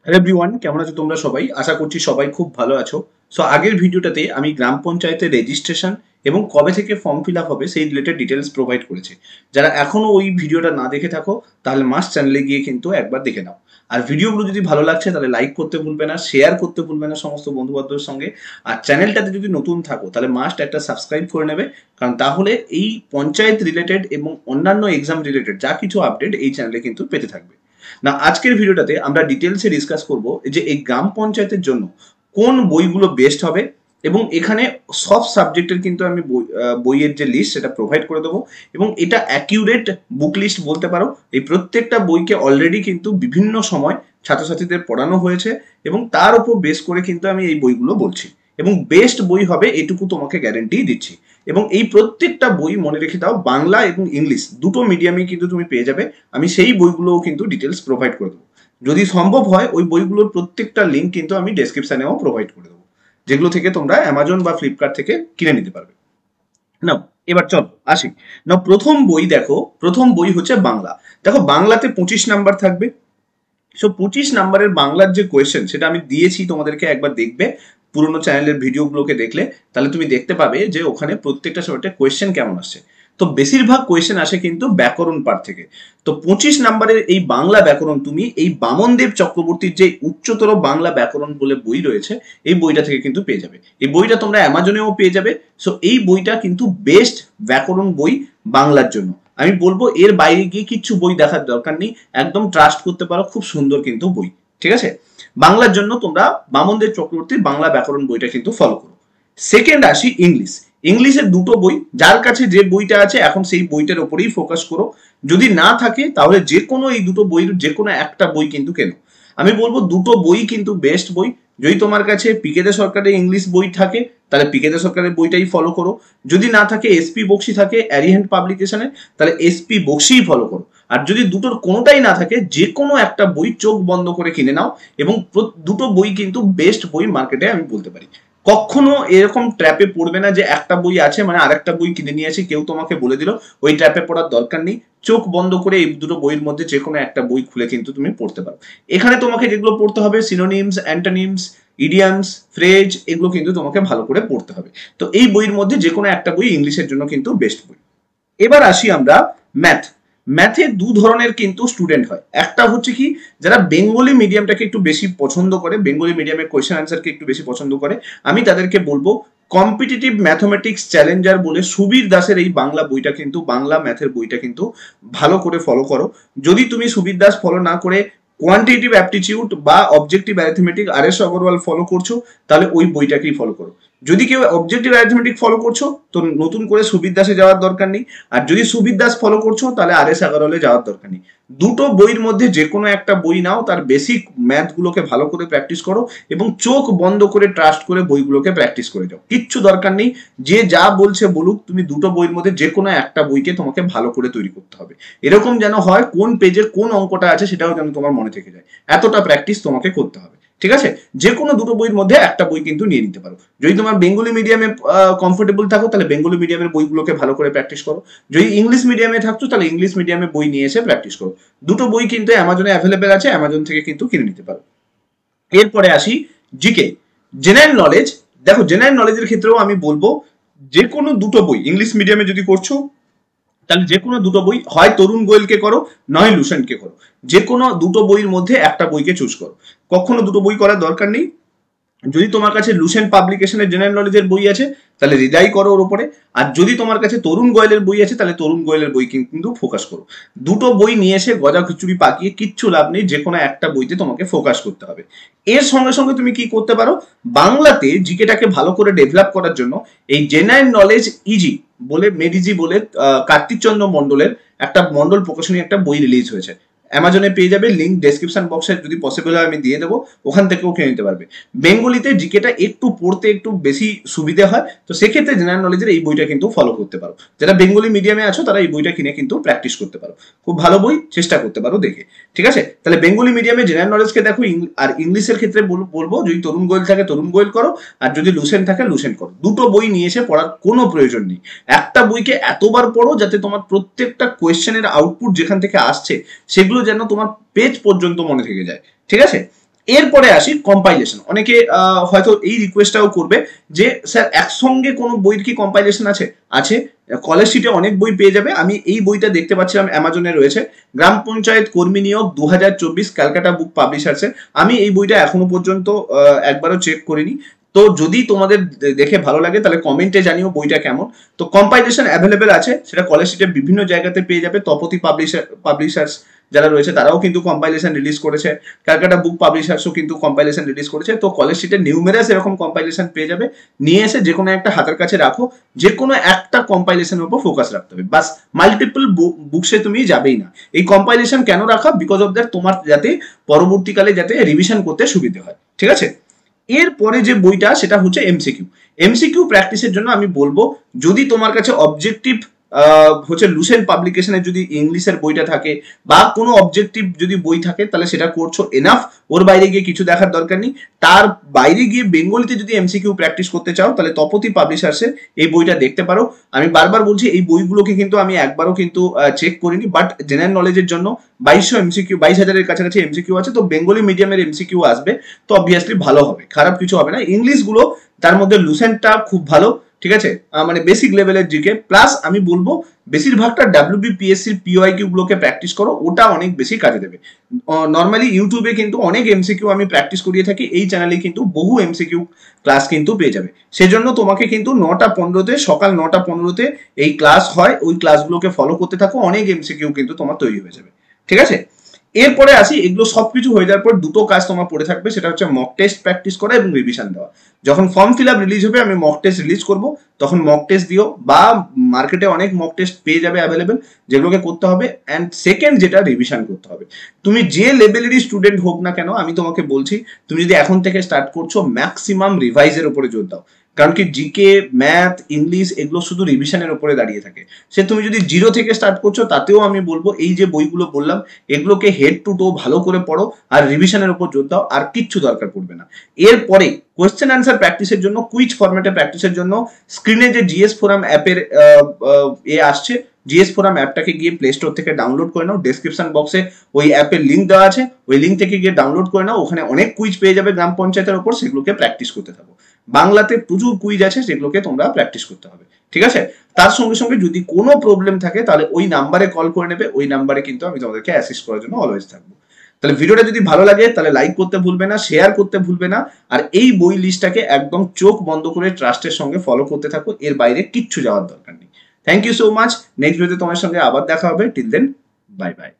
Hello everyone, কেমন আছো তোমরা সবাই? আশা করছি সবাই খুব ভালো আছো। সো আগের ভিডিওটাতে আমি গ্রাম পঞ্চায়েতের রেজিস্ট্রেশন এবং কবে থেকে ফর্ম ফিল আপ হবে সেই রিলেটেড ডিটেলস প্রোভাইড করেছি। যারা এখনো ওই ভিডিওটা না দেখে থাকো তাহলে মাস্ট চ্যানেলে গিয়ে কিন্তু একবার দেখে নাও। আর ভিডিওগুলো যদি ভালো লাগছে তাহলে লাইক করতে ভুলবে না, শেয়ার করতে ভুলবে না সমস্ত বন্ধু বান্ধবের সঙ্গে। আর চ্যানেলটাতে যদি নতুন থাকো তাহলে মাস্ট একটা সাবস্ক্রাইব করে নেবে, কারণ তাহলে এই পঞ্চায়েত রিলেটেড এবং অন্যান্য এক্সাম রিলেটেড যা কিছু আপডেট এই চ্যানেলে কিন্তু পেতে থাকবে। না, আজকের ভিডিওটাতে আমরা ডিটেলসে ডিসকাস করব যে এই গ্রাম পঞ্চায়েতের জন্য কোন বইগুলো বেস্ট হবে, এবং এখানে সব সাবজেক্টের কিন্তু আমি বইয়ের যে লিস্ট সেটা প্রোভাইড করে দেবো। এবং এটা অ্যাকিউরেট বুক লিস্ট বলতে পারো। এই প্রত্যেকটা বইকে অলরেডি কিন্তু বিভিন্ন সময় ছাত্রছাত্রীদের পড়ানো হয়েছে এবং তার উপর বেস করে কিন্তু আমি এই বইগুলো বলছি, এবং বেস্ট বই হবে এটুকু তোমাকে গ্যারেন্টি দিচ্ছি। এবং এই প্রত্যেকটা বই মনে রেখে দাও, বাংলা এবং ইংলিশ দুটো মিডিয়ামে কিন্তু তুমি পেয়ে যাবে। আমি সেই বইগুলোও কিন্তু ডিটেলস প্রোভাইড করে দেবো। যদি সম্ভব হয় ওই বইগুলোর প্রত্যেকটা লিঙ্ক কিন্তু আমি ডেসক্রিপশনেও প্রোভাইড করে দেবো, যেগুলো থেকে তোমরা অ্যামাজন বা ফ্লিপকার্ট থেকে কিনে নিতে পারবে। না, এবার চলো আসি। না, প্রথম বই দেখো, প্রথম বই হচ্ছে বাংলা। দেখো, বাংলাতে 25 নাম্বার থাকবে। সো 25 নাম্বারের বাংলার যে কোয়েশ্চেন সেটা আমি দিয়েছি তোমাদেরকে, একবার দেখবে পুরোনো চ্যানেলের ভিডিওগুলোকে দেখলে। তাহলে তুমি দেখতে পাবে যে ওখানে প্রত্যেকটা সাবজেক্টে কোয়েশ্চেন কেমন আসছে। তো বেশিরভাগ কোয়েশ্চেন আসে কিন্তু ব্যাকরণ পার্ট থেকে। তো 25 নাম্বারের এই বাংলা ব্যাকরণ তুমি এই বামনদেব চক্রবর্তীর যে উচ্চতর বাংলা ব্যাকরণ বলে বই রয়েছে এই বইটা থেকে কিন্তু পেয়ে যাবে। এই বইটা তোমরা অ্যামাজনেও পেয়ে যাবে। সো এই বইটা কিন্তু বেস্ট ব্যাকরণ বই বাংলার জন্য। আমি বলবো এর বাইরে গিয়ে কিচ্ছু বই দেখার দরকার নেই, একদম ট্রাস্ট করতে পারো, খুব সুন্দর কিন্তু বই। ঠিক আছে, বাংলার জন্য তোমরা বামনদেব চক্রবর্তীর বাংলা ব্যাকরণ বইটা কিন্তু ফলো করো। সেকেন্ড আসি ইংলিশ। ইংলিশের দুটো বই, যার কাছে যে বইটা আছে এখন সেই বইটার উপরেই ফোকাস করো। যদি না থাকে তাহলে যে কোনো এই দুটো বইয়ের যে কোনো একটা বই কিন্তু কেনো। আমি বলবো দুটো বই কিন্তু বেস্ট বই। যদি তোমার কাছে পিকে দে সরকারের ইংলিশ বই থাকে তাহলে পিকে দে সরকারের বইটাই ফলো করো। যদি না থাকে এসপি বক্সি থাকে অ্যারিহ্যান্ড পাবলিকেশনের, তাহলে এসপি বক্সিই ফলো করো। আর যদি দুটোর কোনোটাই না থাকে যে কোনো একটা বই চোখ বন্ধ করে কিনে নাও। এবং দুটো বই কিন্তু বেস্ট বই মার্কেটে আমি বলতে পারি। কখনো এরকম ট্র্যাপে পড়বে না যে একটা বই আছে মানে আরেকটা বই কিনে নিয়েছে, কেউ তোমাকে বলে দিল, ওই ট্র্যাপে পড়ার দরকার নেই। চোখ বন্ধ করে এই দুটো বইয়ের মধ্যে যে কোনো একটা বই খুলে কিন্তু তুমি পড়তে পারো। এখানে তোমাকে যেগুলো পড়তে হবে সিনোনিমস, অ্যান্টোনিমস, ইডিয়ামস, ফ্রেজ, এগুলো কিন্তু তোমাকে ভালো করে পড়তে হবে। তো এই বইয়ের মধ্যে যে কোনো একটা বই ইংলিশের জন্য কিন্তু বেস্ট বই। এবার আসি আমরা ম্যাথ। ম্যাথে দু ধরনের কিন্তু স্টুডেন্ট হয়। একটা হচ্ছে কি, যারা বেঙ্গলি মিডিয়ামটাকে একটু বেশি পছন্দ করে, বেঙ্গলি মিডিয়ামের কোয়েশ্চেন আনসারকে একটু বেশি পছন্দ করে, আমি তাদেরকে বলবো কম্পিটিটিভ ম্যাথমেটিক্স চ্যালেঞ্জার বলে সুবীর দাসের এই বাংলা বইটা কিন্তু, বাংলা ম্যাথের বইটা কিন্তু ভালো করে ফলো করো। যদি তুমি সুবীর দাস ফলো না করে কোয়ান্টিটিভ অ্যাপটিটিউড বা অবজেক্টিভ অ্যারিথমেটিক আর এস অগ্রওয়াল ফলো করছো তাহলে ওই বইটাকেই ফলো করো। যদি কেউ অবজেক্টিভ অ্যারিথমেটিক ফলো করছো তো নতুন করে সুবীর দাসে যাওয়ার দরকার নেই। আর যদি সুবীর দাস ফলো করছো তাহলে আর এস আগরওয়ালে যাওয়ার দরকার নেই। দুটো বইয়ের মধ্যে যে কোনো একটা বই নাও, তার বেসিক ম্যাথগুলোকে ভালো করে প্র্যাকটিস করো এবং চোখ বন্ধ করে ট্রাস্ট করে বইগুলোকে প্র্যাকটিস করে যাও। কিচ্ছু দরকার নেই, যে যা বলছে বলুক, তুমি দুটো বইয়ের মধ্যে যে কোনো একটা বইকে তোমাকে ভালো করে তৈরি করতে হবে। এরকম যেন হয় কোন পেজে কোন অঙ্কটা আছে সেটাও যেন তোমার মনে থেকে যায়, এতটা প্র্যাকটিস তোমাকে করতে হবে। ঠিক আছে, যে কোনো দুটো বইয়ের মধ্যে একটা বই কিন্তু নিয়ে নিতে পারো। যদি তোমার বেঙ্গলি মিডিয়ামে কমফোর্টেবল থাকো তাহলে বেঙ্গলি মিডিয়ামের বইগুলোকে ভালো করে প্র্যাকটিস করো। যদি ইংলিশ মিডিয়ামে থাকছো তাহলে ইংলিশ মিডিয়ামে বই নিয়ে এসে প্র্যাকটিস করো। দুটো বই কিন্তু অ্যামাজনে অ্যাভেলেবেল আছে, অ্যামাজন থেকে কিন্তু কিনে নিতে পারো। এরপরে আসি জিকে, জেনারেল নলেজ। দেখো, জেনারেল নলেজের ক্ষেত্রেও আমি বলবো যে কোনো দুটো বই, ইংলিশ মিডিয়ামে যদি করছো তাহলে যে কোনো দুটো বই, হয় তরুণ গোয়েলকে করো নয় লুসেন্টকে করো। যে কোনো দুটো বইয়ের মধ্যে একটা বইকে চুজ করো, কখনো দুটো বই করার দরকার নেই। যদি তোমার কাছে লুসেন্ট পাবলিকেশনের জেনারেল নলেজের বই আছে তাহলে রিলাই করো ওর উপরে। আর যদি তোমার কাছে তরুণ গোয়েলের বই আছে তাহলে তরুণ গোয়েলের বই কিন্তু ফোকাস করো। দুটো বই নিয়ে এসে গজা খিচুড়ি পাকিয়ে কিচ্ছু লাভ নেই, যে কোনো একটা বইতে তোমাকে ফোকাস করতে হবে। এর সঙ্গে সঙ্গে তুমি কি করতে পারো, বাংলাতে জিকেটাকে ভালো করে ডেভেলপ করার জন্য এই জেনারেল নলেজ ইজি বলে, মেডিজি বলে কার্তিক চন্দ্র মন্ডলের একটা মন্ডল প্রকাশনী একটা বই রিলিজ হয়েছে, অ্যামাজনে পেয়ে যাবে, লিঙ্ক ডেসক্রিপশন বক্সে যদি পসিবল হয় আমি দিয়ে দেবো, ওখান থেকেও কিনে নিতে পারবে। বেঙ্গলিতে জিকেটা একটু পড়তে একটু বেশি সুবিধা হয়, তো সেক্ষেত্রে জেনারেল নলেজের এই বইটা কিন্তু ফলো করতে পারো। যারা বেঙ্গলি মিডিয়ামে আছো তারা এই বইটা কিনে কিন্তু প্র্যাকটিস করতে পারো। খুব ভালো বই, চেষ্টা করতে পারো দেখে। ঠিক আছে, তাহলে বেঙ্গলি মিডিয়ামে জেনারেল নলেজকে দেখো। আর ইংলিশের ক্ষেত্রে বলবো যদি তরুণ গোয়েল থাকে তরুণ গোয়েল করো, আর যদি লুসেন্ট থাকে লুসেন্ট করো। দুটো বই নিয়ে এসে পড়ার কোনো প্রয়োজন নেই। একটা বইকে এতবার পড়ো যাতে তোমার প্রত্যেকটা কোয়েশ্চেনের আউটপুট যেখান থেকে আসছে সেগুলো যেন তোমার পেজ পর্যন্ত মনে থেকে যায়। ঠিক আছে, এরপরে আসি কম্পাইলেশন। অনেকে হয়তো এই রিকোয়েস্টটাও করবে যে স্যার একসঙ্গে কোনো বইয়ের কি কম্পাইলেশন আছে? আছে। কলেজ শিটে অনেক বই পেয়ে যাবে। আমি এই বইটা দেখতে পাচ্ছিলাম অ্যামাজনে রয়েছে, গ্রাম পঞ্চায়েত কর্মী নিয়োগ 2024 ক্যালকাটা বুক পাবলিশার্সে। আমি এই বইটা এখনো পর্যন্ত একবারও চেক করিনি। তো যদি তোমাদের দেখে ভালো লাগে তাহলে কমেন্টে জানিও বইটা কেমন। তো কম্পাইলেশন অ্যাভেলেবেল আছে, সেটা কলেজ শিটে বিভিন্ন জায়গাতে পেয়ে যাবে। তপতি পাবলিশার্স যারা রয়েছে তারাও কিন্তু কম্পাইলেশন রিলিজ করেছে, ক্যালকাটা বুক পাবলিশার্সও কিন্তু কম্পাইলেশন রিলিজ করেছে। তো কলেজ শিটে নিউমেরাস এরকম কম্পাইলেশন পেয়ে যাবে, নিয়ে এসে যে কোনো একটা হাতের কাছে রাখো, যে কোনো একটা কম্পাইলেশনের উপর ফোকাস রাখতে হবে, বাস। মাল্টিপল বুকসে তুমি যাবেই না। এই কম্পাইলেশন কেন রাখা? বিকজ অফ দ্যাট তোমার যাতে পরবর্তীকালে যাতে রিভিশন করতে সুবিধে হয়, ঠিক আছে। এরপরে যে বইটা সেটা হচ্ছে এমসিকিউ। এমসিকিউ প্র্যাকটিসের জন্য আমি বলবো, যদি তোমার কাছে অবজেক্টিভ হচ্ছে লুসেন্ট পাবলিকেশনের যদি ইংলিশের বইটা থাকে বা কোনো অবজেক্টিভ যদি বই থাকে তাহলে সেটা করছো এনাফ, ওর বাইরে গিয়ে কিছু দেখার দরকার নেই। তার বাইরে গিয়ে বেঙ্গলিতে যদি এমসিকিউ প্র্যাকটিস করতে চাও তাহলে তপতি পাবলিশার্সে এই বইটা দেখতে পারো। আমি বারবার বলছি এই বইগুলোকে কিন্তু আমি একবারও কিন্তু চেক করিনি, বাট জেনারেল নলেজের জন্য 2200 এমসিকিউ, 22,000-এর কাছাকাছি এমসিকিউ আছে। তো বেঙ্গলি মিডিয়ামের এমসিকিউ আসবে, তো অবভিয়াসলি ভালো হবে, খারাপ কিছু হবে না। ইংলিশ গুলো তার মধ্যে লুসেন্টটা খুব ভালো, ঠিক আছে, মানে বেসিক লেভেলের জিকে। প্লাস আমি বলবো বেশিরভাগটা ডাব্লিউবিপিএসসির পিওআইকিউ গুলোকে প্র্যাকটিস করো, ওটা অনেক বেশি কাজে দেবে। নর্মালি ইউটিউবে কিন্তু অনেক এমসিকিউ আমি প্র্যাকটিস করিয়ে থাকি, এই চ্যানেলে কিন্তু বহু এমসিকিউ ক্লাস কিন্তু পেয়ে যাবে। সেজন্য তোমাকে কিন্তু 9টা 15-তে, সকাল 9টা 15-তে এই ক্লাস হয়, ওই ক্লাসগুলোকে ফলো করতে থাকো, অনেক এমসিকিউ কিন্তু তোমার তৈরি হয়ে যাবে, ঠিক আছে। এরপরে আসি, এগুলো সবকিছু হয়ে যাওয়ার পর দুটো কাজ তোমার পড়ে থাকবে, সেটা হচ্ছে মক টেস্ট প্র্যাকটিস করা এবং রিভিশন দেওয়া। যখন ফর্ম ফিল আপ রিলিজ হবে আমি মক টেস্ট রিলিজ করবো, তখন মক টেস্ট দিও, বা মার্কেটে অনেক মক টেস্ট পেয়ে যাবে অ্যাভেলেবেল, যেগুলোকে করতে হবে। অ্যান্ড সেকেন্ড যেটা, রিভিশন করতে হবে। তুমি যে লেভেলেরই স্টুডেন্ট হোক না কেন, আমি তোমাকে বলছি তুমি যদি এখন থেকে স্টার্ট করছো ম্যাক্সিমাম রিভাইজের উপরে জোর দাও। কারণ কি জিকে, ম্যাথ, ইংলিশ এগুলো শুধু রিভিশনের উপরে দাঁড়িয়ে থাকে। সে তুমি যদি 0 থেকে স্টার্ট করছো তাতেও আমি বলবো এই যে বইগুলো বললাম এগুলোকে হেড টু টো ভালো করে পড়ো, আর রিভিশনের উপর জোর দাও, আর কিচ্ছু দরকার পড়বে না। এরপরে কোয়েশ্চেন অ্যান্সার প্র্যাকটিসের জন্য, কুইজ ফরম্যাটে প্র্যাকটিসের জন্য স্ক্রিনে যে জিএস ফোরাম অ্যাপের আসছে, জিএস ফোরাম অ্যাপটাকে গিয়ে প্লে স্টোর থেকে ডাউনলোড করে নাও। ডেসক্রিপশন বক্সে ওই অ্যাপের লিঙ্ক দেওয়া আছে, ওই লিঙ্ক থেকে গিয়ে ডাউনলোড করে নাও। ওখানে অনেক কুইজ পেয়ে যাবে গ্রাম পঞ্চায়েতের উপর, সেগুলোকে প্র্যাকটিস করতে থাকো। বাংলাতে প্রচুর কুইজ আছে, সেগুলোকে তোমরা প্র্যাকটিস করতে হবে, ঠিক আছে। তার সঙ্গে সঙ্গে যদি কোনো প্রবলেম থাকে তাহলে ওই নাম্বারে কল করে নেবে, ওই নাম্বারে কিন্তু আমি তোমাদেরকে অ্যাসিস্ট করার জন্য অলওয়েজ থাকবো। তাহলে ভিডিওটা যদি ভালো লাগে তাহলে লাইক করতে ভুলবে না, শেয়ার করতে ভুলবে না, আর এই বই লিস্টটাকে একদম চোখ বন্ধ করে ট্রাস্টের সঙ্গে ফলো করতে থাকো, এর বাইরে কিচ্ছু যাওয়ার দরকার নেই। Thank you so much. Next ভিডিওতে তোমার সঙ্গে আবার দেখা হবে। Till then, bye by.